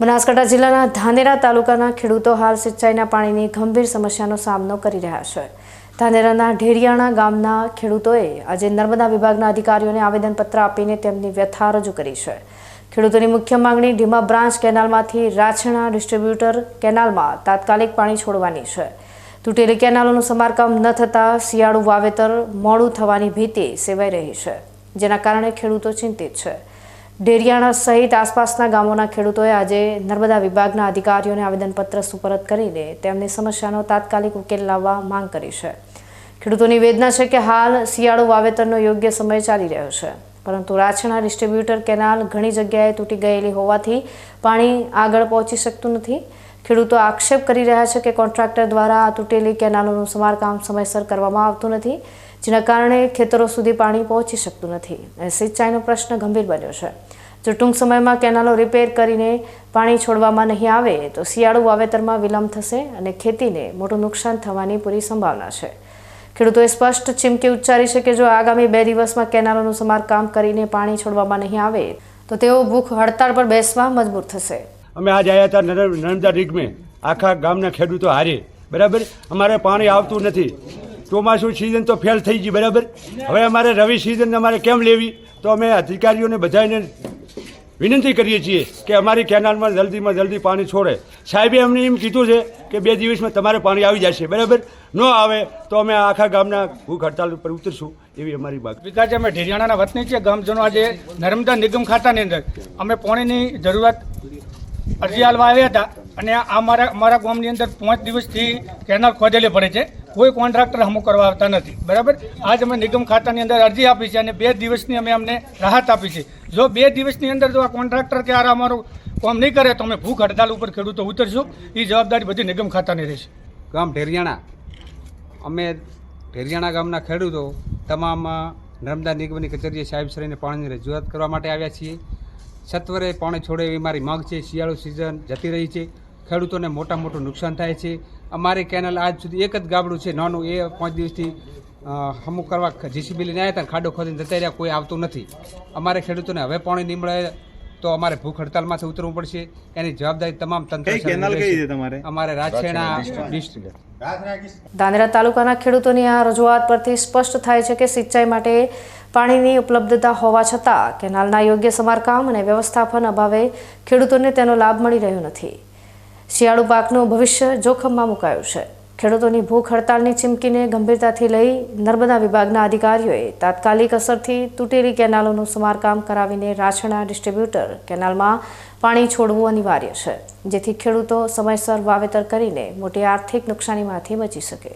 બનાસકાંઠા જિલ્લાના ધાનેરા તાલુકાના ખેડૂતો હાલ સિંચાઈના પાણીની ગંભીર સમસ્યાનો સામનો કરી રહ્યા છે। ધાનેરાના ઢેરિયાણા ગામના ખેડૂતોએ આજે નર્મદા વિભાગના અધિકારીઓને આવેદનપત્ર આપીને તેમની વ્યથા રજૂ કરી છે। ખેડૂતોની મુખ્ય માંગણી ઢીમા બ્રાન્ચ કેનાલમાંથી રાછણા ડિસ્ટ્રીબ્યુટર કેનાલમાં તાત્કાલિક પાણી છોડવાની છે। તૂટેલી કેનાલોનું સમારકામ ન થતાં શિયાળુ વાવેતર મોડું થવાની ભીતિ સેવાઈ રહી છે, જેના કારણે ખેડૂતો ચિંતિત છે। ઢેરિયાણા સહિત આસપાસના ગામોના ખેડૂતોએ આજે નર્મદા વિભાગના અધિકારીઓને આવેદનપત્ર સુપરત કરીને તેમની સમસ્યાનો તાત્કાલિક ઉકેલ લાવવા માંગ કરી છે। ખેડૂતોની વેદના છે કે હાલ શિયાળુ વાવેતરનો યોગ્ય સમય ચાલી રહ્યો છે, પરંતુ રાછણા ડિસ્ટ્રીબ્યુટર કેનાલ ઘણી જગ્યાએ તૂટી ગયેલી હોવાથી પાણી આગળ પહોંચી શકતું નથી। ખેડૂતો આક્ષેપ કરી રહ્યા છે કે કોન્ટ્રાક્ટર દ્વારા આ તૂટેલી કેનાલોનું સમારકામ સમયસર કરવામાં આવતું નથી, જેના કારણે ખેતરો સુધી પાણી પહોંચી શકતું નથી અને સિંચાઈનો પ્રશ્ન ગંભીર બન્યો છે। જો ટૂંક સમયમાં કેનાલો રિપેર કરીને પાણી છોડવામાં નહીં આવે તો શિયાળુ વાવેતરમાં વિલંબ થશે અને ખેતીને મોટું નુકસાન થવાની પૂરી સંભાવના છે। ખેડૂતોએ સ્પષ્ટ ચીમકી ઉચ્ચારી છે કે જો આગામી 2 દિવસમાં કેનાલોનું સમારકામ કરીને પાણી છોડવામાં નહીં આવે તો તેઓ ભૂખ હડતાળ પર બેસવા મજબૂર થશે। અમે આજ આવ્યા હતા નર્મદા રિગમે આખા ગામના ખેડૂતો હારે, બરાબર। અમારે પાણી આવતું નથી, ચોમાસું સિઝન તો ફેલ થઈ ગઈ, બરાબર। હવે અમારે રવિ સિઝન અમારે કેમ લેવી, તો અમે અધિકારીઓને બધાને વિનંતી કરીએ છીએ કે અમારી કેનાલમાં જલ્દી પાણી છોડે। સાહેબે અમને એમ કીધું છે કે 2 દિવસમાં તમારે પાણી આવી જશે, બરાબર। ન આવે તો અમે આખા ગામના ભૂખ હડતાલ ઉપર ઉતરશું, એવી અમારી વાત। વિકાસ અમે ઢેરિયાણાના વતની છીએ। ગામજનો આજે નર્મદા નિગમ ખાતાની અંદર અમે પાણીની જરૂરિયાત અરજી આલવા આવ્યા હતા અને અમારા ગામની અંદર 5 દિવસથી કેનાલ ખોદેલી પડે છે, કોઈ કોન્ટ્રાક્ટર હમું કરવા આવતા નથી, બરાબર। આજ અમે નિગમ ખાતાની અંદર અરજી આપી છે અને 2 દિવસની અમે અમને રાહત આપી છે। જો 2 દિવસની અંદર જો આ કોન્ટ્રાક્ટર કે અમારું કામ નહીં કરે તો અમે ભૂખ હડતાલ ઉપર ખેડૂતો ઉતરશું। એ જવાબદારી બધી નિગમ ખાતાની રહેશે। ગામ ઢેરિયાણા, અમે ઢેરિયાણા ગામના ખેડૂતો તમામ નર્મદા નિગમની કચેરીએ સાહેબશ્રીને પાણીની રજૂઆત કરવા માટે આવ્યા છીએ। સત્વરે પાણી છોડે એવી મારી માંગ છે। શિયાળુ સિઝન જતી રહી છે, ખેડૂતોને મોટું નુકસાન થાય છે। અમારી કેનલ આજ સુધી એક જ ગાબડું છે નાનું, એ 5 દિવસથી હમું કરવા જીસીબી લઈને આવ્યા હતા, ખાડો ખોદીને જતા રહ્યા, કોઈ આવતું નથી। અમારે ખેડૂતોને હવે પાણી નહીં મળે તો અમારે ભૂખ હડતાલમાંથી ઉતરવું પડશે। એની જવાબદારી તમામ તંત્ર અમારે રાછેણા ડિસ્ટ્રિક્ટ ધાનેરા તાલુકાના ખેડૂતોની આ રજૂઆત પરથી સ્પષ્ટ થાય છે કે સિંચાઈ માટે પાણીની ઉપલબ્ધતા હોવા છતાં કેનાલના યોગ્ય સમારકામ અને વ્યવસ્થાપન અભાવે ખેડૂતોને તેનો લાભ મળી રહ્યો નથી। શિયાળુ પાકનું ભવિષ્ય જોખમમાં મુકાયું છે। ખેડૂતોની ભૂખ હડતાલની ચીમકીને ગંભીરતાથી લઈ નર્મદા વિભાગના અધિકારીઓએ તાત્કાલિક અસરથી તૂટેલી કેનાલોનું સમારકામ કરાવીને રાછણા ડિસ્ટ્રીબ્યુટર કેનાલમાં પાણી છોડવું અનિવાર્ય છે, જેથી ખેડૂતો સમયસર વાવેતર કરીને મોટી આર્થિક નુકસાનીમાંથી બચી શકે।